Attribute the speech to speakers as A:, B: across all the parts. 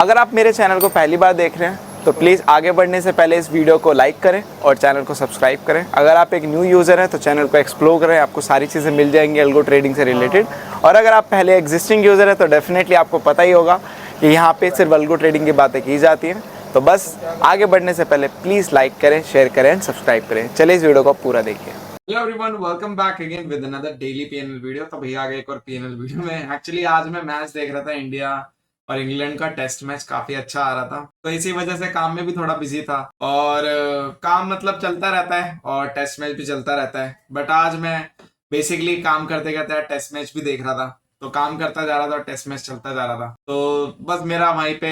A: अगर आप मेरे चैनल को पहली बार देख रहे हैं तो प्लीज़ आगे बढ़ने से पहले इस वीडियो को लाइक करें और चैनल को सब्सक्राइब करें। अगर आप एक न्यू यूज़र हैं तो चैनल को एक्सप्लोर करें, आपको सारी चीज़ें मिल जाएंगी अल्गो ट्रेडिंग से रिलेटेड। और अगर आप पहले एग्जिस्टिंग यूज़र हैं तो डेफिनेटली आपको पता ही होगा कि यहाँ पे सिर्फ अल्गो ट्रेडिंग की बातें की जाती हैं। तो बस आगे बढ़ने से पहले प्लीज़ लाइक करें, शेयर करें एंड सब्सक्राइब करें। चलिए इस वीडियो को पूरा देखिए।
B: Hello everyone, welcome back again with another daily PNL video. तो भैया आ गए एक और पीएनएल वीडियो में। एक्चुअली आज मैं मैच देख रहा था, इंडिया और इंग्लैंड का टेस्ट मैच काफी अच्छा आ रहा था, तो इसी वजह से काम में भी थोड़ा बिजी था। और काम मतलब चलता रहता है और टेस्ट मैच भी चलता रहता है। बट आज मैं बेसिकली काम करते करते टेस्ट मैच भी देख रहा था, तो काम करता जा रहा था और टेस्ट मैच चलता जा रहा था। तो बस मेरा वहीं पे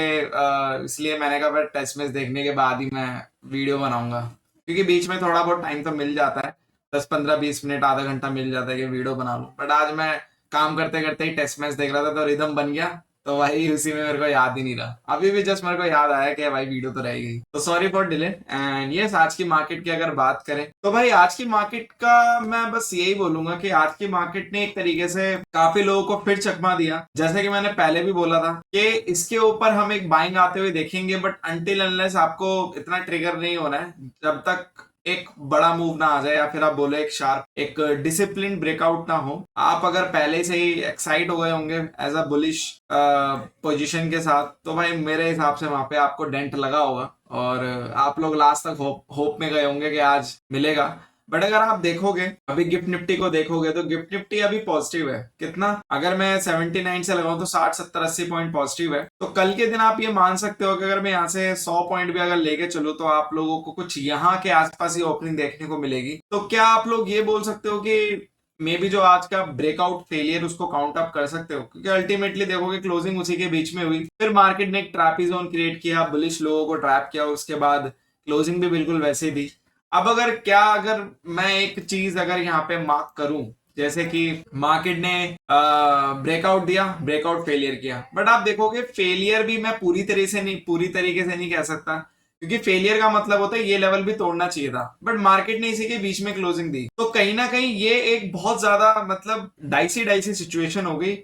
B: इसलिए मैंने कहा टेस्ट मैच देखने के बाद ही मैं वीडियो बनाऊंगा, क्योंकि बीच में थोड़ा बहुत टाइम तो मिल जाता है, 10-15-20 मिनट आधा घंटा मिल जाता है कि वीडियो बना लूं। बट आज मैं काम करते करते ही टेस्ट मैच देख रहा था, तो रिदम बन गया। तो भाई उसी में मेरे को याद ही नहीं रहा। अभी भी जस्ट मेरे को याद आया कि भाई वीडियो तो रह गई, तो sorry for delay. And yes, आज की मार्केट की अगर बात करें तो भाई आज की मार्केट का मैं बस यही बोलूंगा कि आज की मार्केट ने एक तरीके से काफी लोगों को फिर चकमा दिया। जैसे कि मैंने पहले भी बोला था कि इसके ऊपर हम एक बाइंग आते हुए देखेंगे, बट अनटिल अनलेस आपको इतना ट्रिगर नहीं होना है जब तक एक बड़ा मूव ना आ जाए, या फिर आप बोले एक शार्प एक डिसिप्लिन ब्रेकआउट ना हो। आप अगर पहले से ही एक्साइट हो गए होंगे एज अ बुलिश पोजीशन के साथ, तो भाई मेरे हिसाब से वहां पे आपको डेंट लगा होगा और आप लोग लास्ट तक होप में गए होंगे कि आज मिलेगा। बट अगर आप देखोगे अभी गिफ्ट निफ्टी को देखोगे तो गिफ्ट निफ्टी अभी पॉजिटिव है। कितना? अगर मैं 79 से लगाऊं तो 60-70-80 पॉइंट पॉजिटिव है। तो कल के दिन आप ये मान सकते हो कि अगर मैं यहाँ से 100 पॉइंट भी अगर लेके चलूं तो आप लोगों को कुछ यहाँ के आसपास ही ओपनिंग देखने को मिलेगी। तो क्या आप लोग ये बोल सकते हो कि मे बी जो आज का ब्रेकआउट फेलियर उसको काउंट अप कर सकते हो? क्योंकि अल्टीमेटली देखोगे क्लोजिंग उसी के बीच में हुई, फिर मार्केट ने एक ट्रैपी जोन क्रिएट किया, बुलिश लोगों को ट्रैप किया, उसके बाद क्लोजिंग भी बिल्कुल वैसे थी। अब अगर मैं एक चीज अगर यहाँ पे मार्क करूं, जैसे कि मार्केट ने ब्रेकआउट दिया, ब्रेकआउट फेलियर किया, बट आप देखोगे फेलियर भी मैं पूरी तरीके से नहीं कह सकता, क्योंकि फेलियर का मतलब होता है ये लेवल भी तोड़ना चाहिए था। बट मार्केट ने इसी के बीच में क्लोजिंग दी, तो कहीं ना कहीं ये एक बहुत ज्यादा मतलब डाइसी सिचुएशन हो गई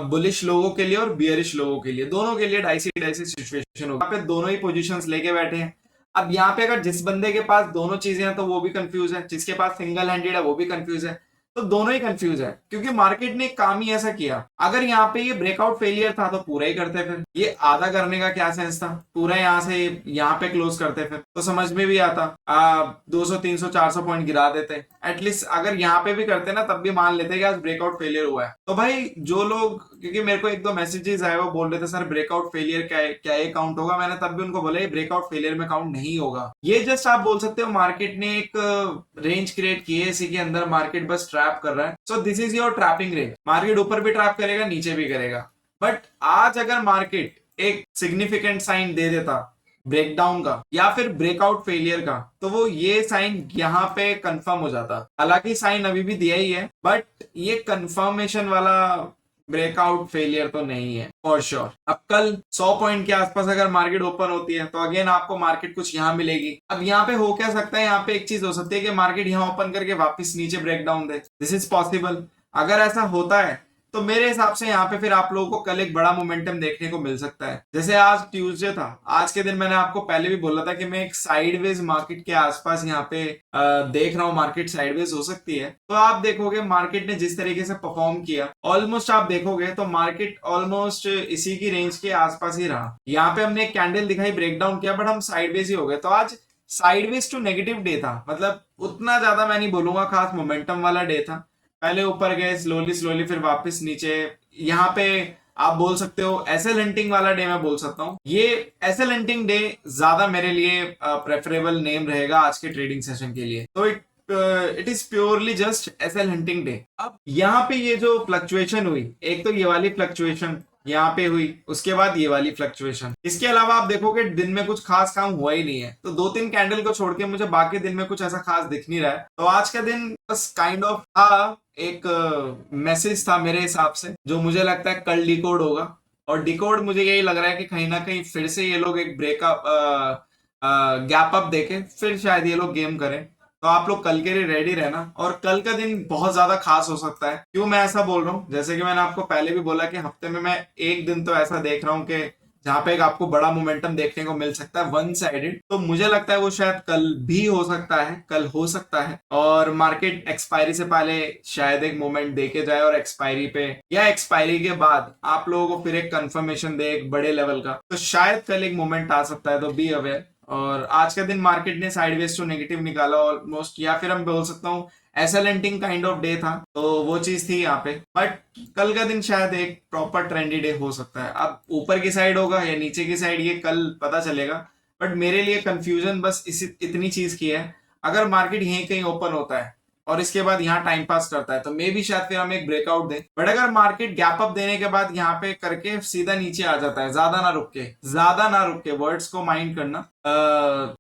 B: बुलिश लोगों के लिए और बियरिश लोगों के लिए। दोनों के लिए डाइसी सिचुएशन हो गई। यहाँ पे दोनों ही पोजीशंस लेके बैठे हैं। अब यहाँ पे अगर जिस बंदे के पास दोनों चीजें हैं तो वो भी कंफ्यूज है, जिसके पास सिंगल हैंडेड है वो भी कंफ्यूज है। तो दोनों ही कंफ्यूज है, क्योंकि मार्केट ने काम ही ऐसा किया। अगर यहाँ पे ये ब्रेकआउट फेलियर था तो पूरा ही करते, फिर ये आधा करने का क्या सेंस था? पूरा यहाँ से यहाँ पे क्लोज करते फिर तो समझ में भी आता। 200-300-400 पॉइंट गिरा देते एटलीस्ट। अगर यहाँ पे भी करते ना तब भी मान लेते कि आज ब्रेकआउट फेलियर हुआ है। तो भाई जो लोग, क्योंकि मेरे को एक दो मैसेजेस आए, वो बोल रहे थे सर ब्रेकआउट फेलियर क्या ये काउंट होगा? मैंने तब भी उनको बोला ये ब्रेकआउट फेलियर में काउंट नहीं होगा। ये जस्ट आप बोल सकते हो मार्केट ने एक रेंज क्रिएट की है, इसी के अंदर मार्केट बस ट्रैप कर रहा है। So this is your trapping range. Market ऊपर भी ट्रैप करेगा, नीचे भी करेगा। बट आज अगर मार्केट एक सिग्निफिकेंट साइन दे देता ब्रेकडाउन का या फिर ब्रेकआउट फेलियर का, तो वो ये साइन यहाँ पे कंफर्म हो जाता। हालांकि साइन अभी भी दिया ही है, बट ये कंफर्मेशन वाला ब्रेकआउट फेलियर तो नहीं है फॉर श्योर। अब कल 100 पॉइंट के आसपास अगर मार्केट ओपन होती है तो अगेन आपको मार्केट कुछ यहाँ मिलेगी। अब यहाँ पे हो क्या सकता है? यहाँ पे एक चीज हो सकती है कि मार्केट यहाँ ओपन करके वापस नीचे breakdown they. This is possible. अगर ऐसा होता है तो मेरे हिसाब से यहाँ पे फिर आप लोगों को कल एक बड़ा मोमेंटम देखने को मिल सकता है। जैसे आज ट्यूसडे था, आज के दिन मैंने आपको पहले भी बोला था कि मैं एक साइडवेज मार्केट के आसपास यहाँ पे देख रहा हूँ, मार्केट साइडवेज हो सकती है। तो आप देखोगे मार्केट ने जिस तरीके से परफॉर्म किया, ऑलमोस्ट आप देखोगे तो मार्केट ऑलमोस्ट इसी की रेंज के आसपास ही रहा। यहाँ पे हमने एक कैंडल दिखाई, ब्रेकडाउन किया, बट हम साइडवेज ही हो गए। तो आज साइडवेज टू नेगेटिव डे था, मतलब उतना ज्यादा मैं नहीं बोलूंगा खास मोमेंटम वाला डे था। पहले ऊपर गए स्लोली फिर वापस नीचे। यहाँ पे आप बोल सकते हो एसएल हंटिंग वाला डे मैं बोल सकता हूँ। ये एसएल हंटिंग डे ज्यादा मेरे लिए प्रेफरेबल नेम रहेगा आज के ट्रेडिंग सेशन के लिए। तो it is purely just SL hunting day. अब यहाँ पे ये जो फ्लक्चुएशन हुई, एक तो ये वाली फ्लक्चुएशन यहाँ पे हुई, उसके बाद ये वाली फ्लक्चुएशन, इसके अलावा आप देखोगे दिन में कुछ खास काम हुआ ही नहीं है। तो 2-3 कैंडल को छोड़ के मुझे बाकी दिन में कुछ ऐसा खास दिख नहीं रहा है। तो आज का दिन बस काइंड ऑफ था, एक मैसेज था मेरे हिसाब से, जो मुझे लगता है कल डिकोड होगा। और डिकोड मुझे यही लग रहा है कि कहीं ना कहीं फिर से ये लोग एक ब्रेकअप गैप अप देके फिर शायद ये लोग गेम करें। तो आप लोग कल के लिए रेडी रहना। और कल का दिन बहुत ज्यादा खास हो सकता है। क्यों मैं ऐसा बोल रहा हूँ? जैसे कि मैंने आपको पहले भी बोला कि हफ्ते में मैं एक दिन तो ऐसा देख रहा हूँ कि जहां पे एक आपको बड़ा मोमेंटम देखने को मिल सकता है वन साइडेड। तो मुझे लगता है वो शायद कल भी हो सकता है, कल हो सकता है, और मार्केट एक्सपायरी से पहले शायद एक मोमेंट देके जाए और एक्सपायरी पे या एक्सपायरी के बाद आप लोगों को फिर एक कंफर्मेशन दे एक बड़े लेवल का, तो शायद कल एक मोमेंट आ सकता है। तो बी अवेयर। और आज के दिन मार्केट ने साइडवेज टू नेगेटिव निकाला ऑलमोस्ट, या फिर हम बोल सकता हूँ एसएलेंटिंग काइंड ऑफ डे था, तो वो चीज थी यहाँ पे। बट कल का दिन शायद एक प्रॉपर ट्रेंडी डे हो सकता है। अब ऊपर की साइड होगा या नीचे की साइड ये कल पता चलेगा। बट मेरे लिए कंफ्यूजन बस इतनी चीज की है, अगर मार्केट यहीं कहीं ओपन होता है और इसके बाद यहाँ टाइम पास करता है तो मे भी शायद फिर हम एक ब्रेकआउट दें। बट अगर मार्केट गैप अप देने के बाद यहाँ पे करके सीधा नीचे आ जाता है, ज्यादा ना रुक के वर्ड्स को माइंड करना,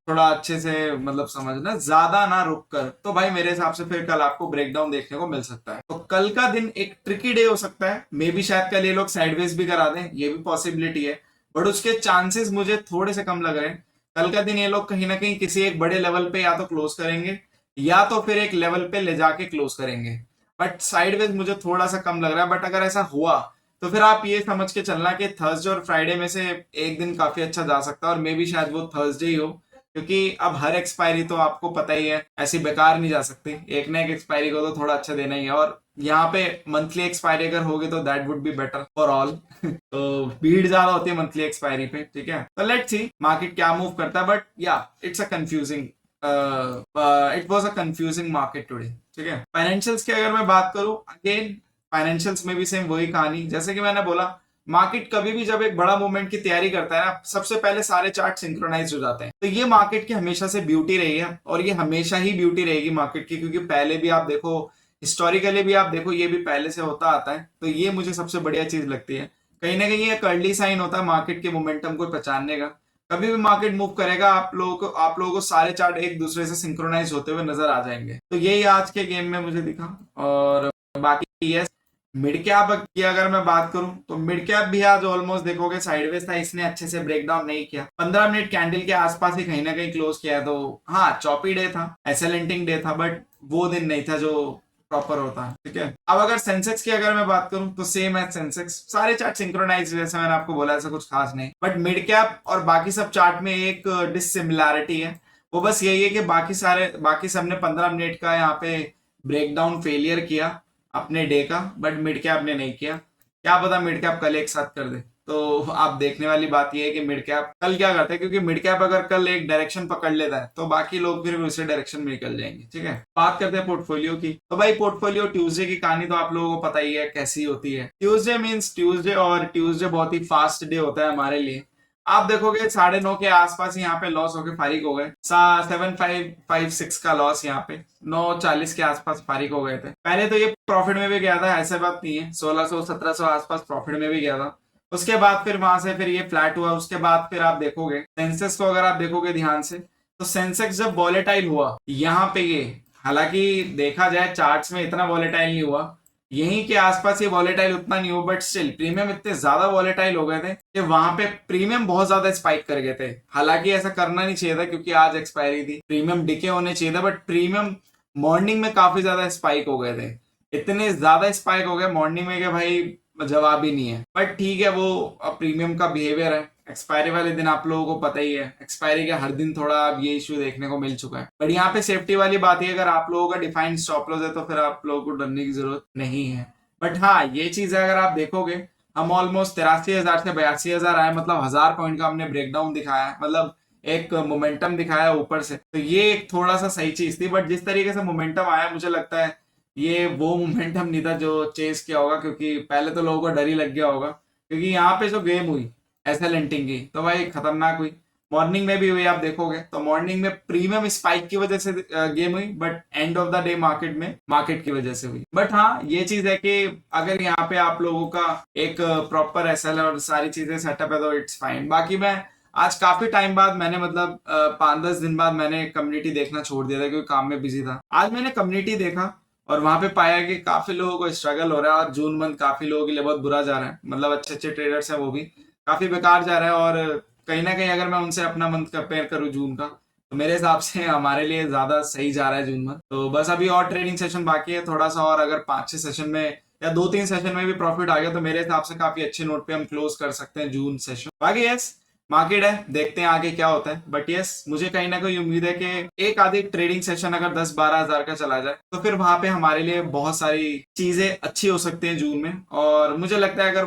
B: थोड़ा अच्छे से मतलब समझना, ज्यादा ना रुक कर, तो भाई मेरे हिसाब से फिर कल आपको ब्रेकडाउन देखने को मिल सकता है। तो कल का दिन एक ट्रिकी डे हो सकता है, मे बी शायद कल ये लोग साइडवेज भी करा दें, ये भी पॉसिबिलिटी है। बट उसके चांसेस मुझे थोड़े से कम लग रहे हैं। कल का दिन ये लोग कहीं ना कहीं किसी एक बड़े लेवल पे या तो क्लोज करेंगे या तो फिर एक लेवल पे ले जाके क्लोज करेंगे। बट साइडवेज मुझे थोड़ा सा कम लग रहा है। बट अगर ऐसा हुआ तो फिर आप ये समझ के चलना कि थर्सडे और फ्राइडे में से एक दिन काफी अच्छा जा सकता है, और मे बी शायद वो थर्सडे ही हो, क्योंकि अब हर एक्सपायरी तो आपको पता ही है ऐसी बेकार नहीं जा सकती, एक ना एक एक्सपायरी को तो थोड़ा अच्छा देना ही है। और यहाँ पे मंथली एक्सपायरी अगर होगी तो that would be better for all. तो भीड़ ज्यादा होती है मंथली एक्सपायरी पे, ठीक है। तो लेट्स सी मार्केट क्या मूव करता है। बट या it's a confusing it was a confusing market today, ठीक है। फाइनेंशियल्स की अगर मैं बात करूं, अगेन फाइनेंशियल्स में भी सेम वही कहानी, जैसे कि मैंने बोला मार्केट कभी भी जब एक बड़ा मूवमेंट की तैयारी करता है ना, सबसे पहले सारे चार्ट सिंक्रोनाइज हो जाते हैं। तो ये मार्केट की हमेशा से ब्यूटी रही है और ये हमेशा ही ब्यूटी रहेगी मार्केट की, क्योंकि पहले भी आप देखो, हिस्टोरिकली भी आप देखो, ये भी पहले से होता आता है। तो ये मुझे सबसे बढ़िया चीज लगती है। कहीं ना कहीं एक अर्ली साइन होता है मार्केट के मोमेंटम को पहचानने का। कभी भी मार्केट मूव करेगा, आप लोगों को सारे चार्ट एक दूसरे से सिंक्रोनाइज होते हुए नजर आ जाएंगे। तो यही आज के गेम में मुझे दिखा। और बाकी यस, मिड कैप की अगर मैं बात करूं तो मिड कैप भी आज ऑलमोस्ट देखोगे साइडवेज था, इसने अच्छे से ब्रेकडाउन नहीं किया। 15 मिनट कैंडल के आसपास ही कहीं ना कहीं क्लोज किया है। तो हाँ, चॉपी डे था, एसएलेंटिंग डे था, बट वो दिन नहीं था जो प्रॉपर होता है, ठीक है। अब अगर सेंसेक्स की अगर मैं बात करूं तो सेम है सेंसेक्स, सारे चार्ट सिंक्रोनाइज, जैसे मैंने आपको बोला, ऐसा कुछ खास नहीं। बट मिड कैप और बाकी सब चार्ट में एक डिसिमिलैरिटी है, वो बस यही है कि बाकी सब ने 15 मिनट का यहाँ पे ब्रेकडाउन फेलियर किया अपने डे का, बट मिड कैप ने नहीं किया। क्या पता मिड कैप कल एक साथ कर दे। तो आप देखने वाली बात यह है कि मिड कैप कल क्या करता है, क्योंकि मिड कैप अगर कल एक डायरेक्शन पकड़ लेता है तो बाकी लोग फिर उसी डायरेक्शन में निकल जाएंगे, ठीक है। बात करते हैं पोर्टफोलियो की। तो भाई पोर्टफोलियो ट्यूसडे की कहानी तो आप लोगों को पता ही है कैसी होती है। ट्यूसडे मींस ट्यूसडे, और ट्यूसडे बहुत ही फास्ट डे होता है हमारे लिए। आप देखोगे 9:30 के आसपास यहाँ पे लॉस होके फारिग हो गए। 7556 का लॉस यहाँ पे 9:40 के आसपास फारिग हो गए थे। पहले तो ये प्रॉफिट में भी गया था, ऐसे बात नहीं है, 1600-1700 आसपास प्रॉफिट में भी गया था। उसके बाद फिर वहां से फिर ये फ्लैट हुआ। उसके बाद फिर आप देखोगे सेंसेक्स को, अगर आप देखोगे ध्यान से, तो सेंसेक्स जब वॉलेटाइल हुआ यहाँ पे, ये हालांकि देखा जाए चार्ट्स में इतना वॉलेटाइल नहीं हुआ, यहीं के आसपास ये वॉलेटाइल उतना नहीं हुआ, बट स्टिल प्रीमियम इतने ज्यादा वॉलेटाइल हो गए थे कि वहां पे प्रीमियम बहुत ज्यादा स्पाइक कर गए थे। हालांकि ऐसा करना नहीं चाहिए था क्योंकि आज एक्सपायरी थी, प्रीमियम डिके होने चाहिए था, बट प्रीमियम मॉर्निंग में काफी ज्यादा स्पाइक हो गए थे। इतने ज्यादा स्पाइक हो गए मॉर्निंग में कि भाई जवाब ही नहीं है। बट ठीक है, वो प्रीमियम का बिहेवियर है। एक्सपायरी वाले दिन आप लोगों को पता ही है, एक्सपायरी के हर दिन थोड़ा अब ये इश्यू देखने को मिल चुका है। बट यहाँ पे सेफ्टी वाली बात है, अगर आप लोगों का डिफाइंड स्टॉप लॉस है तो फिर आप लोगों को डरने की जरूरत नहीं है। बट हाँ, ये चीज है, अगर आप देखोगे हम ऑलमोस्ट 83,000 से 82,000 आए, मतलब 1000 पॉइंट का हमने ब्रेकडाउन दिखाया है, मतलब एक मोमेंटम दिखाया ऊपर से। तो ये एक थोड़ा सा सही चीज थी। बट जिस तरीके से मोमेंटम आया, मुझे लगता है ये वो मोमेंटम नहीं था जो चेस किया होगा, क्योंकि पहले तो लोगों को डर ही लग गया होगा, क्योंकि यहाँ पे जो गेम हुई एसएलेंटिंग की तो भाई खतरनाक हुई। मॉर्निंग में भी हुई, आप देखोगे तो मॉर्निंग में प्रीमियम स्पाइक की वजह से गेम हुई, but end of the day market की वजह से हुई। बट हाँ, ये चीज है कि अगर यहाँ पे आप लोगों का एक प्रॉपर एसएल और सारी चीजें सेटअप है तो इट्स फाइन। बाकी मैं आज काफी टाइम बाद मैंने, मतलब 5-10 दिन बाद मैंने कम्युनिटी देखना छोड़ दिया था क्योंकि काम में बिजी था। आज मैंने कम्युनिटी देखा और वहां पे पाया कि काफी लोगों को स्ट्रगल हो रहा है, और जून मंथ काफी लोगों के लिए बहुत बुरा जा रहा है। मतलब अच्छे अच्छे ट्रेडर्स हैं वो भी काफी बेकार जा रहा है, और कहीं ना कहीं अगर मैं उनसे अपना मंथ कंपेयर करूं जून का, तो मेरे हिसाब से हमारे लिए ज्यादा सही जा रहा है जून मंथ। तो बस अभी और ट्रेडिंग सेशन बाकी है थोड़ा सा, और अगर 5-6 सेशन में या 2-3 सेशन में भी प्रॉफिट आ गया तो मेरे हिसाब से काफी अच्छे नोट पे हम क्लोज कर सकते हैं जून सेशन। बाकी यस मार्केट है, देखते हैं आगे क्या होता है, बट यस मुझे कहीं ना कहीं उम्मीद है कि एक आधी ट्रेडिंग सेशन अगर 10-12 हजार का चला जाए तो फिर वहां पे हमारे लिए बहुत सारी चीजें अच्छी हो सकती हैं जून में। और मुझे लगता है अगर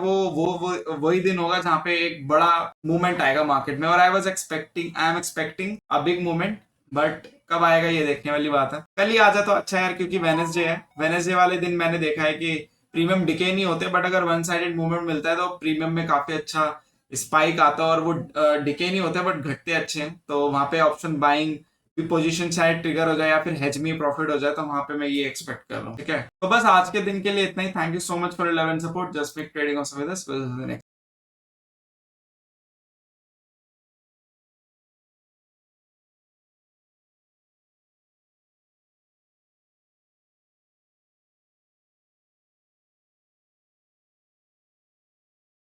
B: वही दिन होगा जहाँ पे एक बड़ा मूवमेंट आएगा मार्केट में, और I am expecting a big movement, but कब आएगा ये देखने वाली बात है। कल ही आ जाए तो अच्छा है यार, क्योंकि वेडनेसडे है, वेडनेसडे वाले दिन मैंने देखा है कि प्रीमियम डिके नहीं होते, बट अगर वन साइडेड मूवमेंट मिलता है तो प्रीमियम में काफी अच्छा स्पाइक आता है, और वो डिके नहीं होते बट घटते अच्छे हैं, तो वहां पे ऑप्शन बाइंग की पोजीशन शायद ट्रिगर हो जाए या फिर हेज में प्रॉफिट हो जाए, तो वहां पे मैं ये एक्सपेक्ट कर रहा हूँ। ठीक है, तो बस आज के दिन के लिए इतना ही। Thank you so much for love and support. Just pick trading of